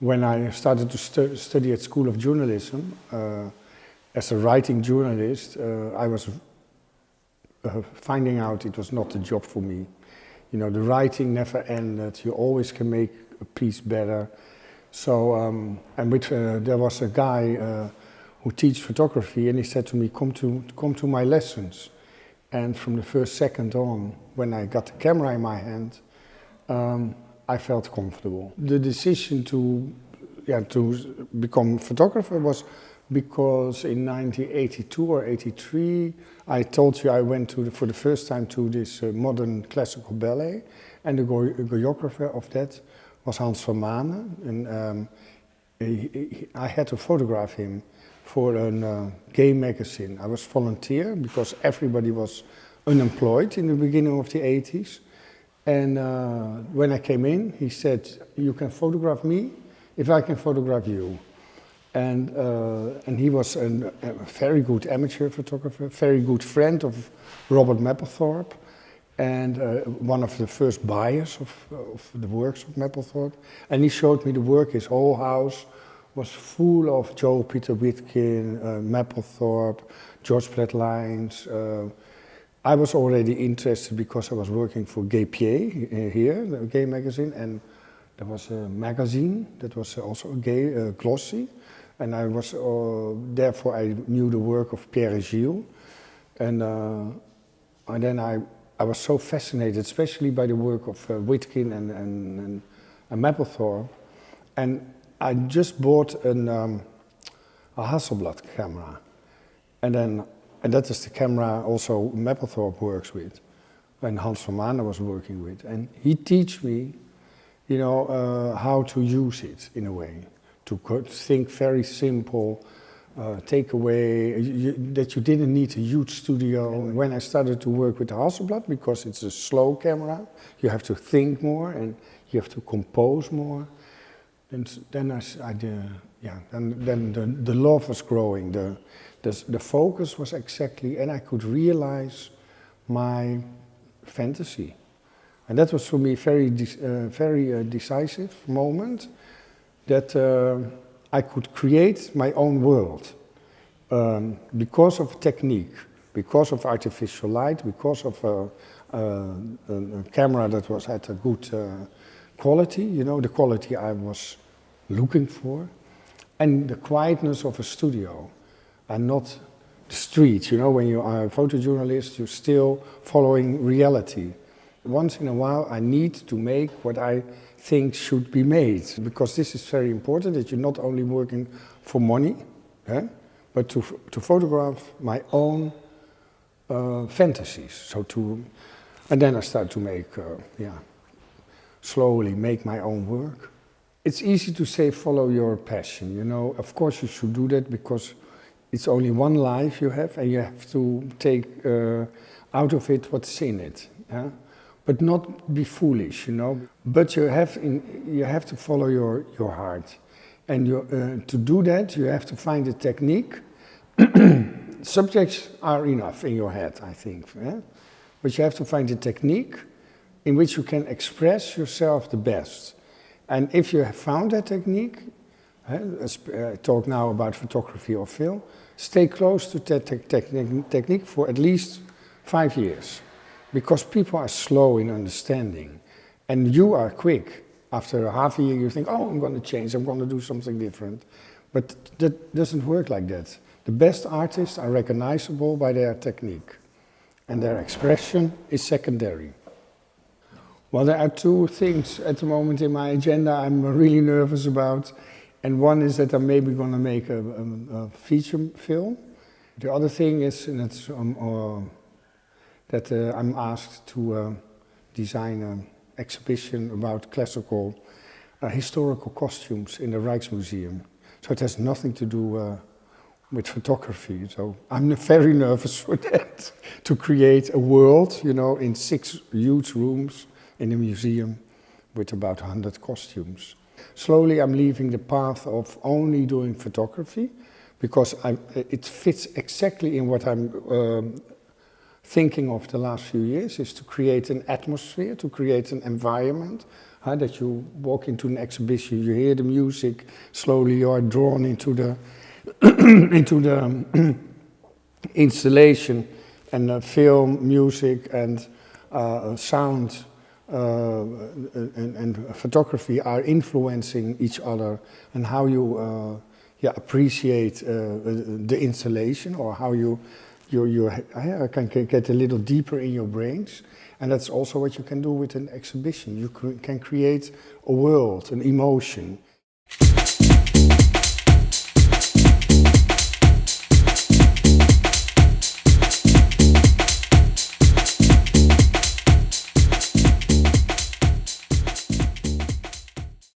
When I started to study at School of Journalism, as a writing journalist, I was finding out it was not a job for me. You know, the writing never ended. You always can make a piece better. So, there was a guy who teaches photography, and he said to me, "Come to my lessons." And from the first second on, when I got the camera in my hand, I felt comfortable. The decision to become a photographer was because in 1982 or 83, I told you I went for the first time to this modern classical ballet, and the choreographer of that was Hans van Manen, and I had to photograph him for a gay magazine. I was volunteer because everybody was unemployed in the beginning of the 80s. And when I came in, he said, "You can photograph me if I can photograph you." And he was a very good amateur photographer, very good friend of Robert Mapplethorpe, and one of the first buyers of the works of Mapplethorpe. And he showed me the work. His whole house was full of Joe Peter Witkin, Mapplethorpe, George Platt Lyons. I was already interested because I was working for Gay PA here, the gay magazine, and there was a magazine that was also a gay, glossy, and I was therefore I knew the work of Pierre and Gilles, and then I was so fascinated, especially by the work of Witkin and Mapplethorpe, and I just bought a Hasselblad camera, and that is the camera also Mapplethorpe works with, and Hans van Manen was working with. And he teach me, you know, how to use it in a way, to think very simple, take away, that you didn't need a huge studio. When I started to work with the Hasselblad, because it's a slow camera, you have to think more and you have to compose more. Then the love was growing. The focus was exactly, and I could realize my fantasy, and that was for me very decisive moment. That I could create my own world because of technique, because of artificial light, because of a camera that had a good quality, you know, the quality I was looking for, and the quietness of a studio, and not the street. You know, when you are a photojournalist, you're still following reality. Once in a while, I need to make what I think should be made, because this is very important, that you're not only working for money, but to photograph my own fantasies. And then I start to make, slowly make my own work. It's easy to say follow your passion, you know. Of course you should do that because it's only one life you have, and you have to take out of it what's in it. But not be foolish, you know. But you have to follow your heart, and to do that you have to find a technique. Subjects are enough in your head, I think, but you have to find a technique in which you can express yourself the best. And if you have found that technique, I talk now about photography or film, stay close to that technique for at least 5 years. Because people are slow in understanding, and you are quick. After a half a year you think, oh, I'm going to change, I'm going to do something different. But that doesn't work like that. The best artists are recognizable by their technique, and their expression is secondary. Well, there are two things at the moment in my agenda I'm really nervous about, and one is that I'm maybe going to make a feature film. The other thing is that I'm asked to design an exhibition about classical historical costumes in the Rijksmuseum. So it has nothing to do with photography. So I'm very nervous for that, to create a world, you know, in 6 huge rooms in a museum with about 100 costumes. Slowly I'm leaving the path of only doing photography, because it fits exactly in what I'm thinking of the last few years, is to create an atmosphere, to create an environment, That you walk into an exhibition, you hear the music, slowly you are drawn into the into the installation, and film, music, and sound and photography are influencing each other, and how you appreciate the installation, or how you can get a little deeper in your brains. And that's also what you can do with an exhibition. You can create a world, an emotion.